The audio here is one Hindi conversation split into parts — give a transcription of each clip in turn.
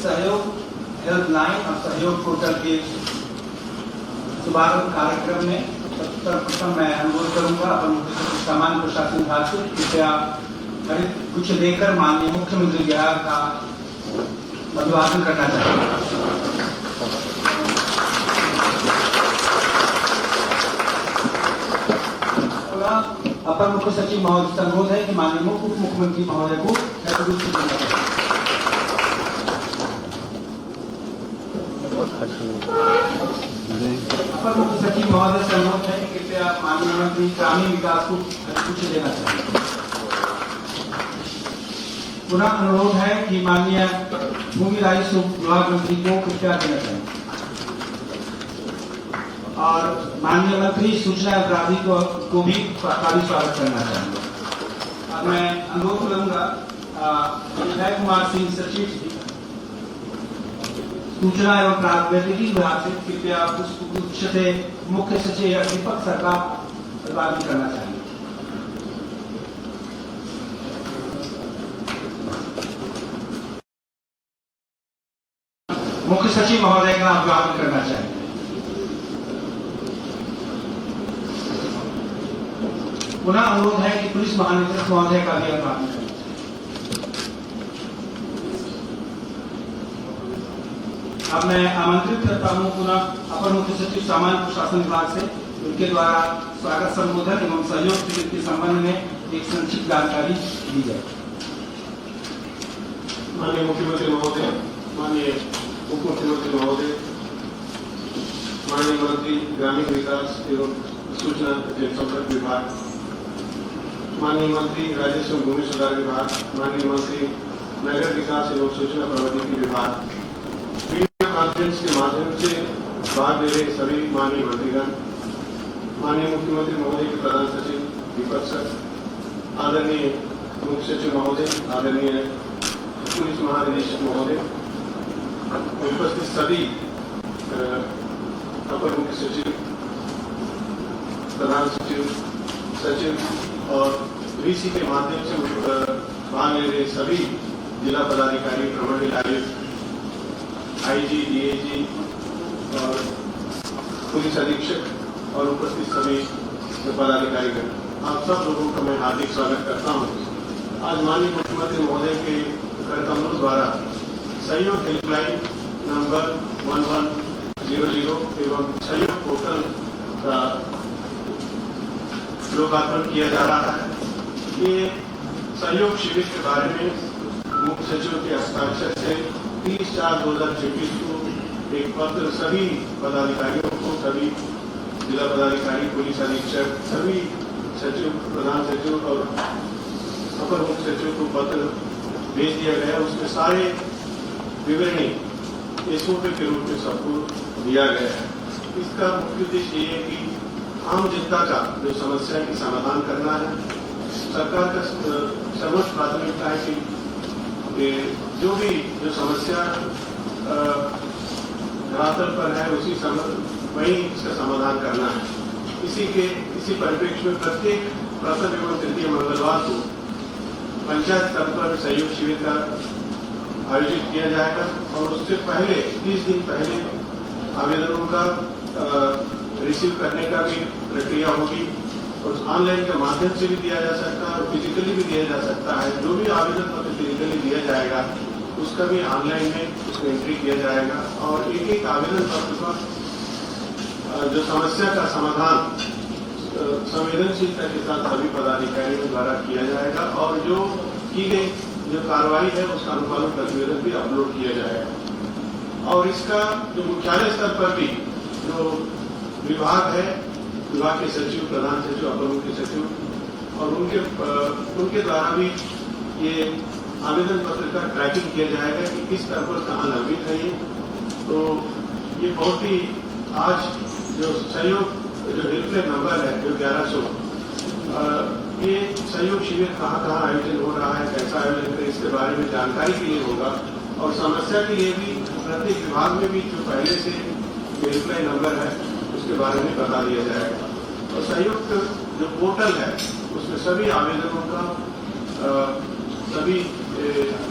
सहयोग हेल्पलाइन और सहयोग पोर्टल के शुभारंभ कार्यक्रम में सर्वप्रथम मैं अनुरोध करूंगा अपन सामान्य प्रशासन विभाग से कृपया कुछ लेकर माननीय मुख्यमंत्री बिहार का अभिवादन करना चाहिए। अपर मुख्य सचिव महोदय से अनुरोध है कि माननीय उप मुख्यमंत्री महोदय को अपर मुख्य सचिव महोदय से अनुरोध है कि कृपया माननीय मंत्री ग्रामीण विकास को कुछ देना चाहिए। पुनः अनुरोध है कि माननीय भूमि राजस्व विभाग मंत्री को कृपया देना चाहिए और माननीय मंत्री सूचना अपराधी को भी काफी स्वागत करना चाहूंगा। अब मैं अनुरोध करूंगा विजय कुमार सिंह सचिव सूचना एवं प्रौद्योगिकी विभाग से कृपया पुष्प से मुख्य सचिव दीपक सर का अभिवादन करना चाहिए। मुख्य सचिव महोदय का अभिवादन करना चाहिए। पुनः अनुरोध है कि पुलिस महानिदेशक महोदय का भी अभिवादन करें। अब मैं आमंत्रित करता हूं पुनः अपर मुख्य सचिव सामान्य प्रशासन विभाग से उनके द्वारा स्वागत संबोधन एवं सहयोग शिविर के संबंध में एक संक्षिप्त जानकारी दी जाए। माननीय मुख्यमंत्री महोदय, माननीय उप मुख्यमंत्री महोदय, माननीय मंत्री ग्रामीण विकास एवं सूचना जनसंपर्क विभाग, माननीय मंत्री राजस्व भूमि सुधार विभाग, माननीय मंत्री नगर विकास एवं सूचना प्रौद्योगिकी विभाग, वीडियो कॉन्फ्रेंस के माध्यम से भाग ले रहे सभी माननीय मंत्रीगण, माननीय मुख्यमंत्री महोदय के प्रधान सचिव दीपक सर, आदरणीय मुख्य सचिव महोदय, आदरणीय पुलिस महानिदेशक महोदय, उपस्थित सभी अपर मुख्य सचिव, प्रधान सचिव, सचिव और वीसी के माध्यम से भाग ले रहे सभी जिला पदाधिकारी, प्रमंडल आयुक्त, आईजी, डीआईजी और पुलिस अधीक्षक और उपस्थित सभी पदाधिकारीगण, आप सब लोगों का मैं हार्दिक स्वागत करता हूं। आज माननीय मुख्यमंत्री महोदय के करकमलों द्वारा सहयोग हेल्पलाइन नंबर 1100 एवं सहयोग पोर्टल का लोकार्पण किया जा रहा है। ये सहयोग शिविर के बारे में मुख्य सचिव के हस्ताक्षर से 30/4/2024 को एक पत्र सभी पदाधिकारियों को, सभी जिला पदाधिकारी, पुलिस अधीक्षक, सभी सचिव, प्रधान सचिव और अपर मुख्य सचिव को पत्र भेज दिया गया। उसमें सारे विवरणी एसओपी के रूप में सबको दिया गया है। इसका मुख्य उद्देश्य ये है कि आम जनता का जो समस्या की समाधान करना है। सरकार का सर्वोच्च प्राथमिकता है कि जो समस्या धरातल पर है उसी समय वही इसका समाधान करना है। इसी परिप्रेक्ष्य में प्रत्येक प्रथम एवं तृतीय मंगलवार को पंचायत स्तर पर सहयोग शिविर का आयोजित किया जाएगा और उससे पहले 30 दिन पहले आवेदनों का रिसीव करने का भी प्रक्रिया होगी और ऑनलाइन के माध्यम से भी दिया जा सकता है और फिजिकली भी दिया जा सकता है। जो भी आवेदन पत्र फिजिकली दिया जाएगा उसका भी ऑनलाइन में उसको एंट्री किया जाएगा और एक एक आवेदन पत्र पर जो समस्या का समाधान संवेदनशीलता के साथ सभी पदाधिकारियों द्वारा किया जाएगा और जो की गई जो कार्रवाई है उसका अनुपालन प्रतिवेदन भी अपलोड किया जाएगा। और इसका जो मुख्यालय स्तर पर भी जो विभाग है, विभाग के सचिव, प्रधान सचिव, अपर मुख्य सचिव और उनके द्वारा भी ये आवेदन पत्र का ट्रैकिंग किया जाएगा कि किस स्तर पर कहाँ लंबित है। तो ये बहुत ही आज जो सहयोग जो हेल्पलाइन नंबर है जो 1100, ये सहयोग शिविर कहाँ आयोजन हो रहा है, कैसा आयोजन है, इसके बारे में जानकारी के लिए होगा और समस्या के लिए भी प्रत्येक विभाग में भी जो पहले से हेल्पलाइन नंबर है उसके बारे में बता दिया जाएगा। और संयुक्त जो पोर्टल है उसमें सभी आवेदनों का सभी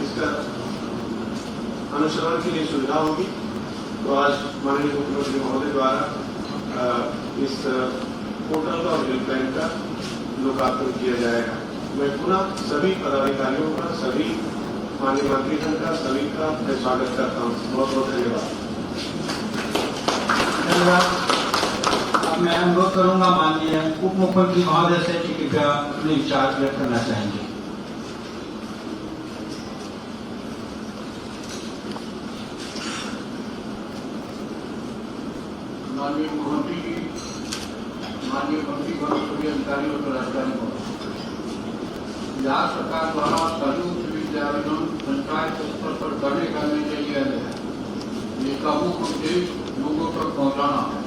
इसका अनुसरण के लिए सुविधा होगी। तो आज माननीय मुख्यमंत्री महोदय द्वारा इस पोर्टल और हेल्पलाइन का लोकार्पण किया जाएगा। मैं पुनः सभी पदाधिकारियों का, सभी माननीय मंत्रीगण का, सभी का मैं स्वागत करता हूँ। बहुत बहुत धन्यवाद। धन्यवाद। अब मैं अनुरोध करूंगा माननीय उप मुख्यमंत्री महोदय से कि कृपया अपने विचार व्यक्त करना चाहेंगे। माननीय मुख्यमंत्री जी, माननीय मंत्रीगण, सभी अधिकारियों और अधिकारियों, बिहार सरकार द्वारा सहयोग शिविर आयोजन पंचायत स्तर पर करने का निर्णय लिया गया है। इसका मुख्य उद्देश्य लोगों तक पहुंचाना है।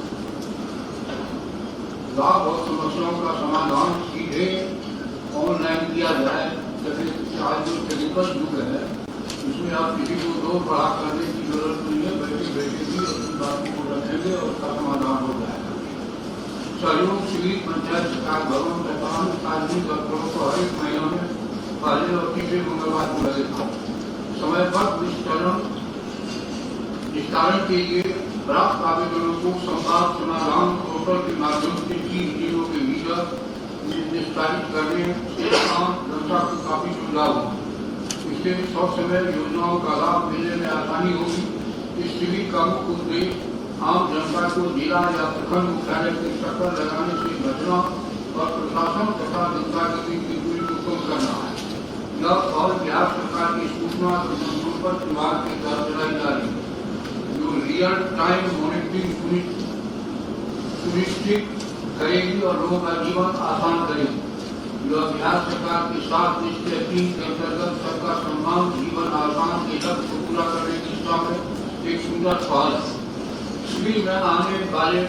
लाभ और समस्याओं का समाधान सीधे ऑनलाइन किया जाए। जैसे आज जो टेक्निकल युग है, इसमें आप किसी को दौड़ बढ़ा करने की जरूरत नहीं है। बैठे बैठे भी अपनी बातों को रखेंगे और उसका समाधान हो जाएगा। सहयोग शिविर पंचायत सरकार भवन तमाम सार्वजनिक दफ्तरों को हर एक महीना में पहले और तीसरे मंगलवार को लगेगा। समय पर निस्तारण के लिए प्राप्त आवेदनों को संवाद समाधान पोर्टल के माध्यम से 30 दिनों के भीतर निस्तारित करने से आम जनता को काफी सुविधा होगी। इससे समय योजनाओं का लाभ मिलने में आसानी होगी। इस शिविर का मुख्य उद्देश्य आम जनता को जिला या प्रखंड मुख्यालय के चक्कर लगाने से बचना और प्रशासन तथा जनता के बीच की दूरी को कम करना है। यह और बिहार सरकार की सूचना और जनसंपर्क विभाग के तहत चलाई जा रही है, जो रियल टाइम मॉनिटरिंग सुनिश्चित करेगी और लोगों का जीवन आसान करेगी। यह बिहार सरकार के 7 निश्चय 3 के अंतर्गत सबका सम्मान जीवन आसान के लक्ष्य को पूरा करने की दिशा में एक सुंदर पहल है। शिविर में आने वाले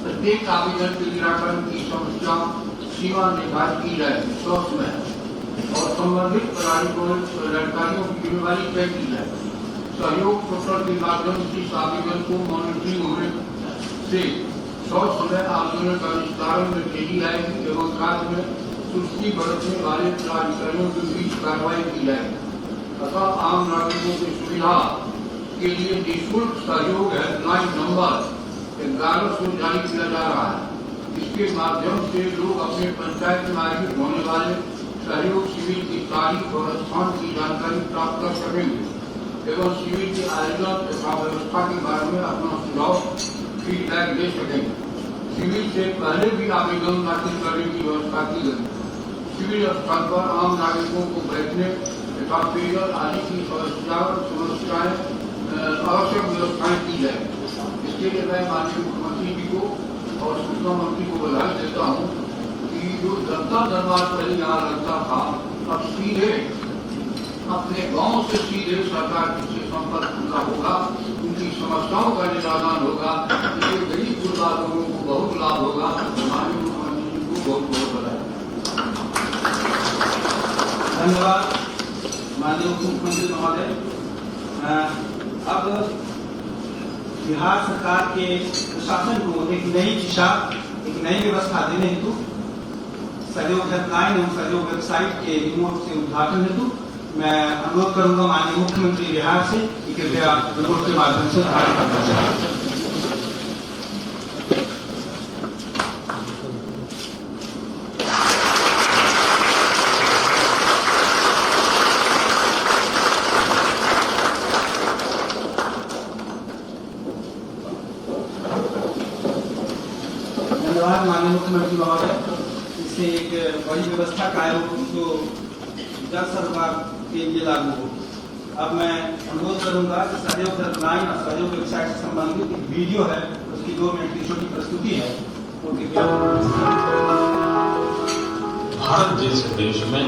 प्रत्येक आवेदन के निराकरण की समस्या सीमा निर्धारित की जाएगी। स्वास्थ्य में और संबंधित अधिकारियों की जिम्मेदारी तय की जाएगी। सहयोग पोर्टल के माध्यम से इस आवेदन को मॉनिटरिंग होने से समय आवेदन का निस्तारण में तेजी आएगी एवं कार्य में सुस्ती बरतने वाले अधिकारियों के बीच कार्रवाई की जाएगी। अतः आम नागरिकों की सुविधा के लिए निःशुल्क सहयोग हेल्पलाइन नंबर 1100 जारी किया जा रहा है। इसके माध्यम से लोग अपने पंचायत में आयोजित होने वाले सहयोग शिविर की तारीख और स्थान की जानकारी प्राप्त कर सकेंगे एवं शिविर के आयोजन तथा व्यवस्था के बारे में अपना सुझाव फीडबैक दे सकेंगे। शिविर से पहले भी आवेदन दाखिल करने की व्यवस्था की गई। शिविर स्थल पर आम नागरिकों को बैठने तथा पेयजल आदि की समस्याएं आवश्यक व्यवस्थाएं की जाए। इसके लिए मैं माननीय मुख्यमंत्री जी को और सूचना मंत्री को बधाई देता हूँ कि जो जनता दरबार पहले यहाँ लगता था, अब सीधे अपने गांव से सीधे सरकार से संपर्क पूरा होगा, उनकी समस्याओं का निराकरण होगा। इससे गरीब गुरबा लोगों को बहुत लाभ होगा। माननीय मुख्यमंत्री जी को बहुत बहुत बधाई। धन्यवाद माननीय उप मुख्यमंत्री महोदय। अब बिहार सरकार के प्रशासन को एक नई दिशा, एक नई व्यवस्था देने हेतु सहयोग हेल्पलाइन एवं सहयोग वेबसाइट के रिमोट से उद्घाटन हेतु मैं अनुरोध करूंगा माननीय मुख्यमंत्री बिहार से कि कृपया रिमोट के माध्यम से उद्घाटन करना चाहिए। धन्यवाद माननीय मुख्यमंत्री महोदय। इससे एक बड़ी व्यवस्था कायम होगी जो जल सरकार के लिए लागू होगी। अब मैं अनुरोध करूंगा कि सहयोग हेल्पलाइन और सहयोग वेबसाइट से संबंधित एक वीडियो है, उसकी 2 मिनट की छोटी प्रस्तुति है। भारत जैसे देश में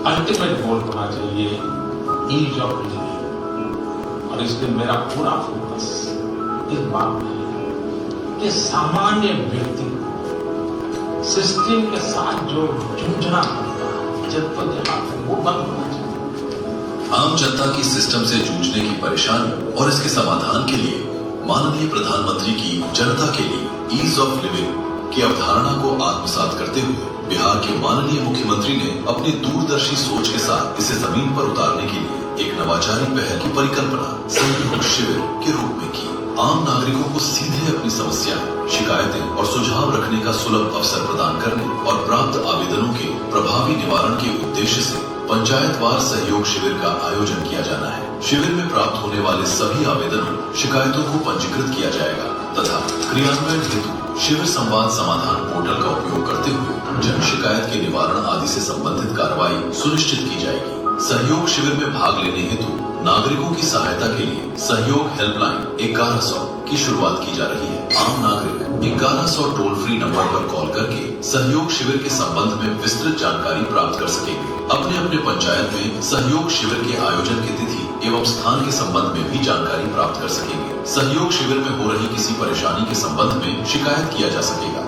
अल्टीमेट गोल होना चाहिए ईज ऑफ लिविंग, और इसलिए मेरा पूरा फोकस इस बात में है कि सामान्य व्यक्ति सिस्टम के साथ जो जूझना पड़ता है, जद्दोजहद वो बंद होना चाहिए। आम जनता की सिस्टम से जूझने की परेशानी और इसके समाधान के लिए माननीय प्रधानमंत्री की जनता के लिए ईज ऑफ लिविंग की अवधारणा को आत्मसात करते हुए बिहार के माननीय मुख्यमंत्री ने अपनी दूरदर्शी सोच के साथ इसे जमीन पर उतारने के लिए एक नवाचारी पहल की परिकल्पना सहयोग शिविर के रूप में की। आम नागरिकों को सीधे अपनी समस्याएं, शिकायतें और सुझाव रखने का सुलभ अवसर प्रदान करने और प्राप्त आवेदनों के प्रभावी निवारण के उद्देश्य से पंचायतवार सहयोग शिविर का आयोजन किया जाना है। शिविर में प्राप्त होने वाले सभी आवेदनों, शिकायतों को पंजीकृत किया जाएगा तथा क्रियान्वयन हेतु शिविर संवाद समाधान पोर्टल का उपयोग करते हुए जन शिकायत के निवारण आदि से संबंधित कार्रवाई सुनिश्चित की जाएगी। सहयोग शिविर में भाग लेने हेतु नागरिकों की सहायता के लिए सहयोग हेल्पलाइन 1100 की शुरुआत की जा रही है। आम नागरिक 1100 टोल फ्री नंबर पर कॉल करके सहयोग शिविर के संबंध में विस्तृत जानकारी प्राप्त कर सकेंगे। अपने अपने पंचायत में सहयोग शिविर के आयोजन की तिथि एवं स्थान के संबंध में भी जानकारी प्राप्त कर सकेंगे। सहयोग शिविर में हो रही किसी परेशानी के संबंध में शिकायत किया जा सकेगा।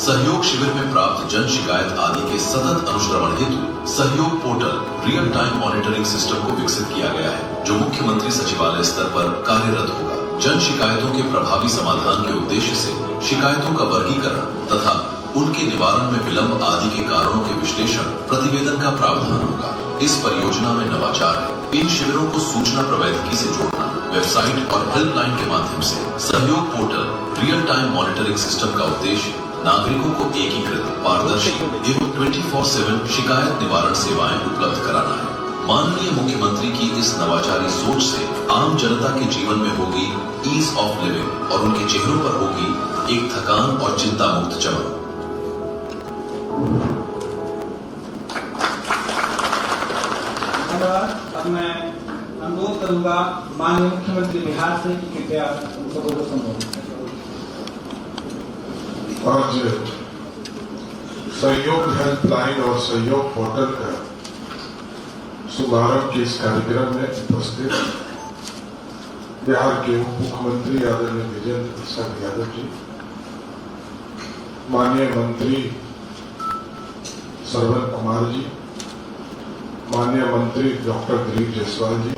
सहयोग शिविर में प्राप्त जन शिकायत आदि के सतत अनुश्रवण हेतु सहयोग portal real time monitoring system को विकसित किया गया है, जो मुख्यमंत्री सचिवालय स्तर पर कार्यरत होगा। जन शिकायतों के प्रभावी समाधान के उद्देश्य से शिकायतों का वर्गीकरण तथा उनके निवारण में विलंब आदि के कारणों के विश्लेषण प्रतिवेदन का प्रावधान होगा। इस परियोजना में नवाचार है। इन शिविरों को सूचना प्रौद्योगिकी से जोड़ना, वेबसाइट और हेल्पलाइन के माध्यम से सहयोग portal real time monitoring system का उद्देश्य नागरिकों को एकीकृत, पारदर्शी एवं 24/7 शिकायत निवारण सेवाएं उपलब्ध कराना है। माननीय मुख्यमंत्री की इस नवाचारी सोच से आम जनता के जीवन में होगी ईज ऑफ लिविंग और उनके चेहरों पर होगी एक थकान और चिंता मुक्त चमक। अब मैं अनुरोध करूंगा माननीय मुख्यमंत्री बिहार से कि कृपया उन सबों को संबोधित करें। आज सहयोग हेल्पलाइन और सहयोग पोर्टल का शुभारंभ के इस कार्यक्रम में उपस्थित बिहार के उप मुख्यमंत्री आदरणीय विजेंद्र प्रसाद यादव जी, माननीय मंत्री श्रवण कुमार जी, माननीय मंत्री डॉक्टर दिलीप जायसवाल जी,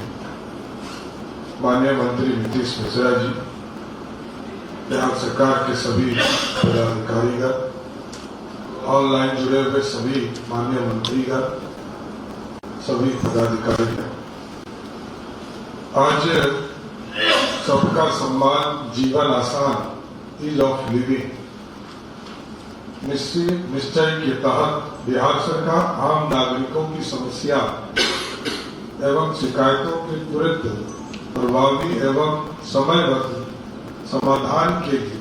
माननीय मंत्री नीतीश मिश्रा जी, बिहार सरकार के सभी पदाधिकारीगण, ऑनलाइन जुड़े हुए सभी माननीय मंत्रीगण, सभी पदाधिकारीगण, आज सबका सम्मान, जीवन आसान, ईज ऑफ लिविंग निश्चय के तहत बिहार सरकार आम नागरिकों की समस्या एवं शिकायतों के त्वरित, प्रभावी एवं समयबद्ध समाधान के लिए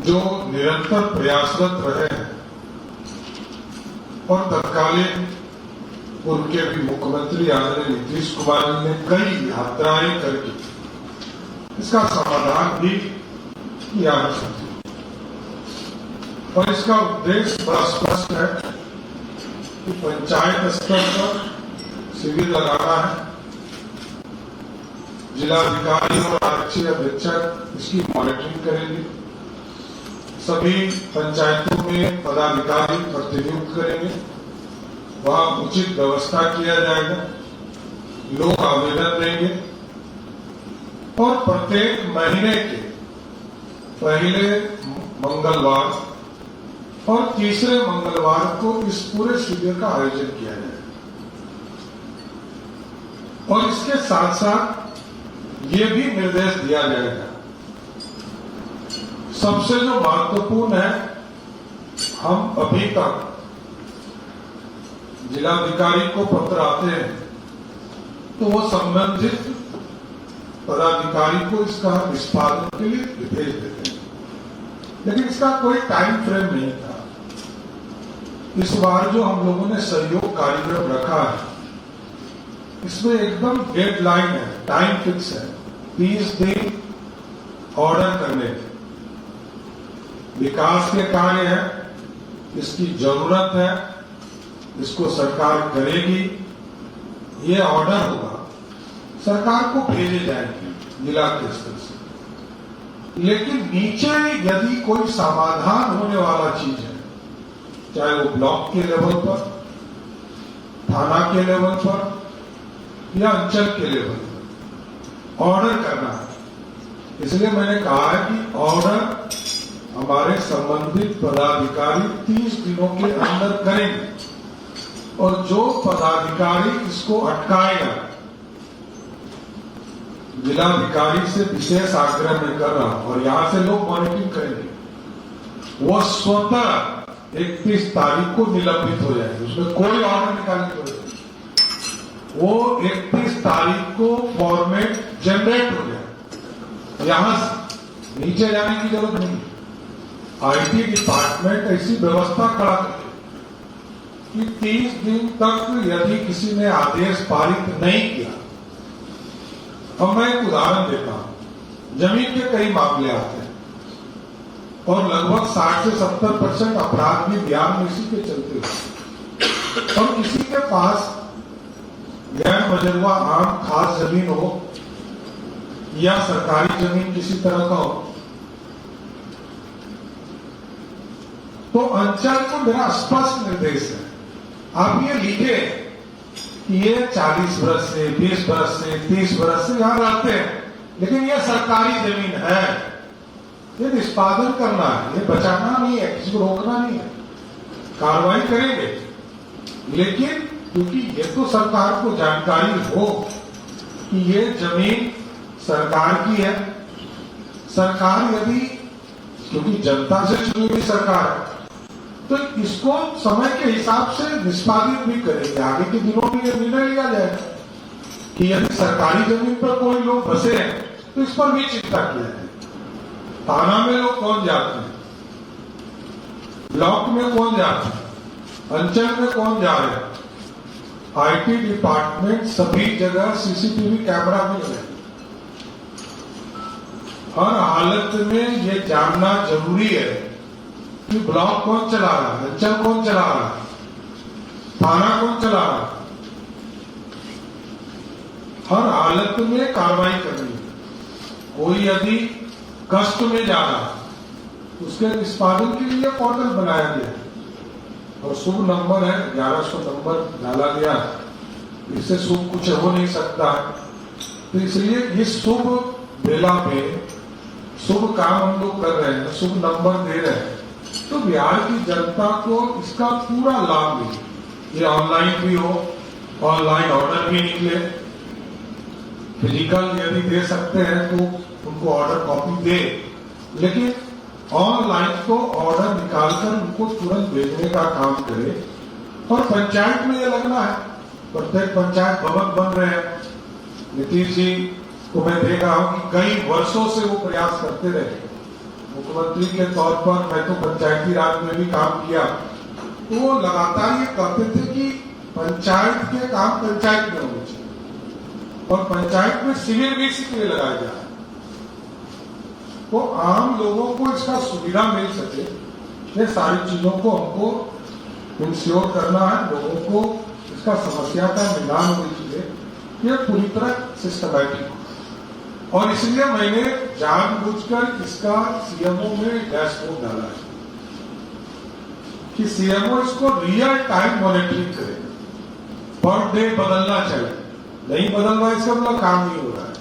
जो निरंतर प्रयासरत रहे हैं और तत्कालीन पूर्व के भी मुख्यमंत्री आदरणीय नीतीश कुमार जी ने कई यात्राएं करके इसका समाधान भी किया है और इसका उद्देश्य बड़ा स्पष्ट है कि पंचायत स्तर पर शिविर लगाना है। जिलाधिकारी और आरक्षी अधीक्षक इसकी मॉनिटरिंग करेंगे। सभी पंचायतों में पदाधिकारी प्रतिनियुक्त करेंगे, वहां उचित व्यवस्था किया जाएगा, लोग आवेदन देंगे और प्रत्येक महीने के पहले मंगलवार और तीसरे मंगलवार को इस पूरे शिविर का आयोजन किया जाएगा। और इसके साथ साथ ये भी निर्देश दिया जाएगा, सबसे जो महत्वपूर्ण है, हम अभी तक जिलाधिकारी को पत्र आते हैं तो वो संबंधित पदाधिकारी को इसका निष्पादन के लिए भेज देते हैं, लेकिन इसका कोई टाइम फ्रेम नहीं था। इस बार जो हम लोगों ने सहयोग कार्यक्रम रखा है, इसमें एकदम डेडलाइन है, टाइम फिक्स है, 30 दिन ऑर्डर करने के। विकास के कार्य है, इसकी जरूरत है, इसको सरकार करेगी, ये ऑर्डर होगा, सरकार को भेजे जाएंगे जिला के स्तर से। लेकिन नीचे यदि कोई समाधान होने वाला चीज है, चाहे वो ब्लॉक के लेवल पर, थाना के लेवल पर या अंचल के लेवल पर ऑर्डर करना है। इसलिए मैंने कहा है कि ऑर्डर हमारे संबंधित पदाधिकारी 30 दिनों के अंदर करेंगे और जो पदाधिकारी इसको अटकाएगा, जिलाधिकारी से विशेष आग्रह मैं कर रहा हूं और यहां से लोग मॉनिटरिंग करेंगे, वो स्वतः 31 तारीख को निलंबित हो जाएगी, उसमें कोई ऑर्डर निकालने की जरूरत नहीं। वो 31 तारीख को फॉर्मेट जनरेट हो जाए, यहां से नीचे जाने की जरूरत नहीं। आईटी डिपार्टमेंट ऐसी व्यवस्था खड़ा करे कि 30 दिन तक यदि किसी ने आदेश पारित नहीं किया, अब मैं एक उदाहरण देता हूं, जमीन के कई मामले आते हैं और लगभग 60 से 70% अपराध भी बिहार में इसी के चलते हैं। और किसी के पास गैर मजरूआ आम खास जमीन हो या सरकारी जमीन किसी तरह का हो, तो अंचल को मेरा स्पष्ट निर्देश है, आप ये लिखे कि ये 40 बरस से 20 बरस से 30 बरस से यहां रहते हैं, लेकिन ये सरकारी जमीन है, ये निष्पादन करना है, ये बचाना नहीं है, किसी को रोकना नहीं है, कार्रवाई करेंगे। लेकिन क्योंकि ये तो सरकार को जानकारी हो कि ये जमीन सरकार की है, सरकार यदि, क्योंकि जनता से चुनी हुई सरकार है, तो इसको समय के हिसाब से निष्पादित भी करेंगे। आगे के दिनों में यह निर्णय लिया जाएगा कि यदि सरकारी जमीन पर कोई लोग बसे हैं तो इस पर भी चिंता किया जाए। थाना में लोग कौन जाते हैं, ब्लॉक में कौन जाते हैं, अंचल में कौन जा रहे हैं, आईटी डिपार्टमेंट सभी जगह सीसीटीवी कैमरा भी लगे। हर हालत में ये जानना जरूरी है कि ब्लॉक कौन चला रहा है, अंचल कौन चला रहा है, थाना कौन चला रहा है, हर हालत में कार्रवाई करनी है। कोई यदि कष्ट में जा रहा है, उसके निष्पादन के लिए पोर्टल बनाया गया है और शुभ नंबर है 1100 नंबर डाला गया है, इससे शुभ कुछ हो नहीं सकता है। तो इसलिए इस शुभ बेला में शुभ काम हम लोग कर रहे हैं, शुभ नंबर दे रहे हैं, तो बिहार की जनता को इसका पूरा लाभ मिले। ये ऑनलाइन भी हो, ऑनलाइन ऑर्डर भी निकले, फिजिकल यदि दे सकते हैं तो उनको ऑर्डर कॉपी दे, लेकिन ऑनलाइन तो ऑर्डर निकालकर उनको तुरंत भेजने का काम करे। और पंचायत में ये लगना है, प्रत्येक पंचायत भवन बन रहे हैं। नीतीश जी को मैं देख रहा हूं कि कई वर्षों से वो प्रयास करते रहे। मुख्यमंत्री के तौर पर मैं तो पंचायती राज में भी काम किया, तो वो लगातार ये कहते थे कि पंचायत के काम पंचायत में होने चाहिए और पंचायत में शिविर भी इसलिए लगाया जाए तो आम लोगों को इसका सुविधा मिल सके। ये सारी चीजों को हमको इंश्योर करना है, लोगों को इसका समस्या का निदान होनी चाहिए, ये पूरी तरह सिस्टमैटिक। और इसलिए मैंने जानबूझकर इसका सीएमओ में डैशबोर्ड डाला है कि सीएमओ इसको रियल टाइम मॉनिटरिंग करे, पर डे बदलना चाहिए, नहीं बदल रहा इसका मतलब काम नहीं हो रहा है।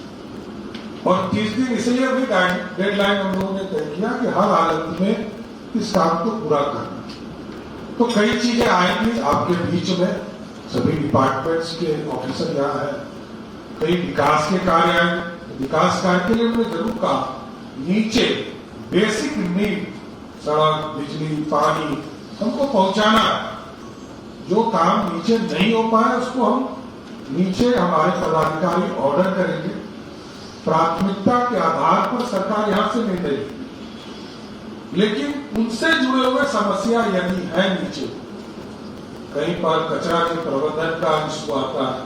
और 30 दिन इसलिए भी डेडलाइन हम लोगों ने तय किया कि हर हालत में इस काम को पूरा करना। तो कई चीजें आएंगी आपके बीच में, सभी डिपार्टमेंट्स के ऑफिसर यहाँ है, कई विकास के कार्य आएंगे। विकास कार्य के लिए हमने जरूर कहा नीचे बेसिक नीड, सड़क, बिजली, पानी हमको पहुंचाना है। जो काम नीचे नहीं हो पाए उसको हम नीचे हमारे पदाधिकारी ऑर्डर करेंगे, प्राथमिकता के आधार पर सरकार यहां से निर्णय लेगी। लेकिन उनसे जुड़े हुए समस्या यदि है नीचे, कहीं पर कचरा के प्रबंधन का इशू आता है,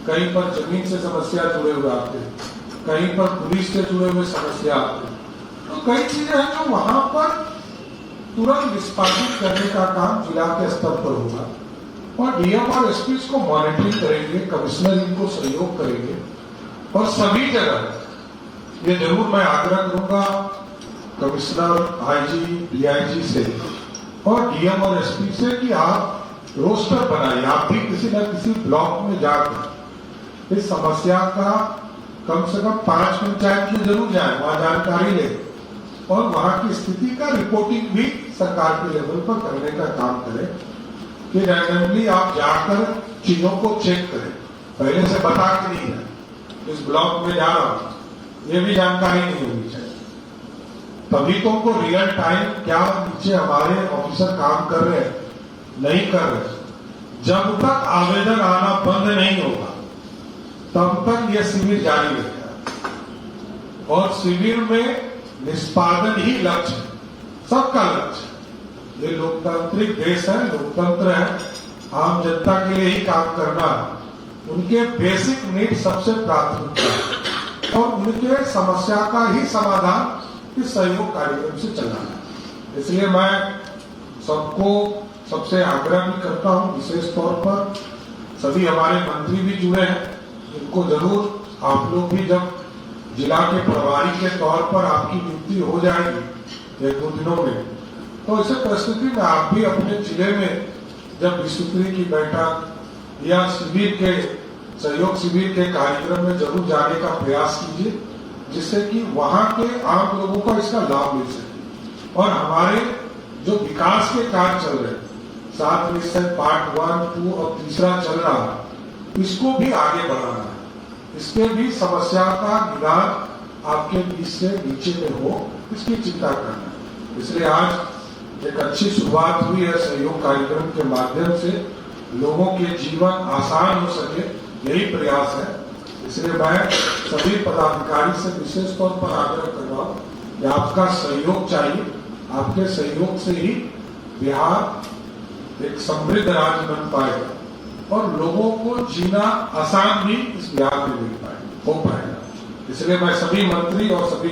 कहीं पर जमीन से समस्या जुड़े हुए आते हैं, कहीं पर पुलिस से जुड़े हुए समस्या आते हैं, तो कई चीजें हैं जो वहां पर तुरंत निष्पादित करने का काम जिला के स्तर पर होगा। और डीएम और एसपी को मॉनिटरिंग करेंगे, कमिश्नर इनको सहयोग करेंगे और सभी जगह ये जरूर मैं आग्रह करूंगा कमिश्नर, आईजी, डीआईजी से और डीएम और एसपी से कि आप रोस्टर बनाइए, आप भी किसी न किसी ब्लॉक में जाकर इस समस्या का कम से कम 5 पंचायत में जरूर जाए, वहां जानकारी ले और वहां की स्थिति का रिपोर्टिंग भी सरकार के लेवल पर करने का काम करें कि रैंडमली आप जाकर चीजों को चेक करें, पहले से बता के नहीं है इस ब्लॉक में जा रहा हूं, ये भी जानकारी नहीं होनी चाहिए। तभी तो उनको रियल टाइम क्या नीचे हमारे ऑफिसर काम कर रहे हैं नहीं कर रहे, जब तक आवेदन आना बंद नहीं होगा तब तक ये शिविर जारी रहेगा। और शिविर में निष्पादन ही लक्ष्य है, सबका लक्ष्य। ये लोकतांत्रिक देश है, लोकतंत्र है, आम जनता के लिए ही काम करना, उनके बेसिक नीड सबसे प्राथमिकता है और उनके समस्या का ही समाधान इस सहयोग कार्यक्रम से चलाना है। इसलिए मैं सबको सबसे आग्रह भी करता हूं, विशेष तौर पर सभी हमारे मंत्री भी जुड़े हैं, इनको जरूर आप लोग भी जब जिला के प्रभारी के तौर पर आपकी नियुक्ति हो जाएगी 1-2 दिनों में, तो इस परिस्थिति में आप भी अपने जिले में जब विस्तृति की बैठक या शिविर के सहयोग शिविर के कार्यक्रम में जरूर जाने का प्रयास कीजिए, जिससे कि वहां के आम लोगों को इसका लाभ मिल सके। और हमारे जो विकास के कार्य चल रहे हैं, 7 निश्चय पार्ट 1, 2 और तीसरा चल रहा है, इसको भी आगे बढ़ाना है, इसके भी समस्या का निदान आपके बीच से नीचे में हो, इसकी चिंता करना है। इसलिए आज एक अच्छी शुरुआत हुई है सहयोग कार्यक्रम के माध्यम से, लोगों के जीवन आसान हो सके, यही प्रयास है। इसलिए मैं सभी पदाधिकारी से विशेष तौर पर आग्रह कर रहा हूं कि आपका सहयोग चाहिए, आपके सहयोग से ही बिहार एक समृद्ध राज्य बन पाएगा और लोगों को जीना आसान भी इस बिहार में हो पाएगा। इसलिए मैं सभी मंत्री और सभी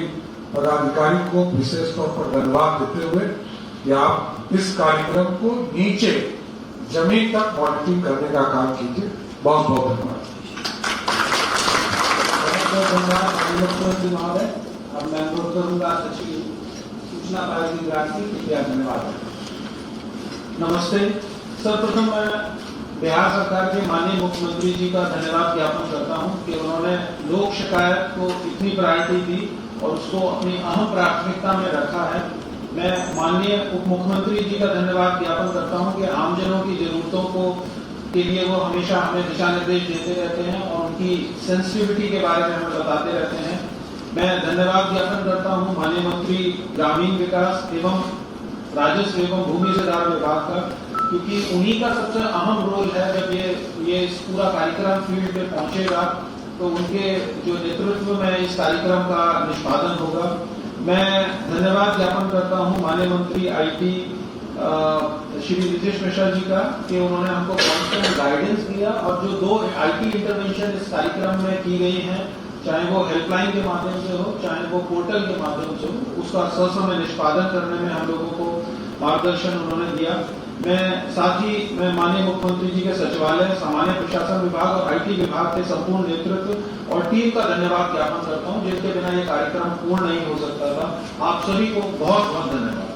पदाधिकारी को विशेष तौर पर धन्यवाद देते हुए कि आप इस कार्यक्रम को नीचे जमीन तक मॉनिटरिंग करने का काम कीजिए। बहुत बहुत धन्यवाद। महोदय, अब मैं अनुरोध करूंगा सचिव सूचना पार्टी राष्ट्रीय कृपया धन्यवाद। नमस्ते। सर्वप्रथम मैं बिहार सरकार के माननीय मुख्यमंत्री जी का धन्यवाद ज्ञापन करता हूं कि उन्होंने लोक शिकायत को इतनी प्रायोरिटी दी और उसको अपनी अहम प्राथमिकता में रखा है। मैं माननीय उप मुख्यमंत्री जी का धन्यवाद ज्ञापन करता हूं कि आमजनों की जरूरतों को के लिए वो हमेशा हमें दिशा निर्देश देते रहते हैं और उनकी सेंसिटिविटी के बारे में हमें बताते रहते हैं। मैं धन्यवाद ज्ञापन करता हूं माननीय मंत्री ग्रामीण विकास एवं राजस्व एवं भूमि सुधार विभाग का, क्योंकि उन्हीं का सबसे अहम रोल है। जब ये इस पूरा कार्यक्रम फील्ड पे पहुंचेगा तो उनके जो नेतृत्व में इस कार्यक्रम का निष्पादन होगा। मैं धन्यवाद ज्ञापन करता हूं माननीय मंत्री IT श्री नीतीश मिश्रा जी का कि उन्होंने हमको कांस्टेंट गाइडेंस दिया और जो 2 IT इंटरवेंशन इस कार्यक्रम में की गई हैं, चाहे वो हेल्पलाइन के माध्यम से हो, चाहे वो पोर्टल के माध्यम से हो, उसका ससमय निष्पादन करने में हम लोगों को मार्गदर्शन उन्होंने दिया। मैं माननीय मुख्यमंत्री जी के सचिवालय, सामान्य प्रशासन विभाग और IT विभाग के संपूर्ण नेतृत्व और टीम का धन्यवाद ज्ञापन करता हूं, जिनके बिना ये कार्यक्रम पूर्ण नहीं हो सकता था। आप सभी को बहुत बहुत धन्यवाद।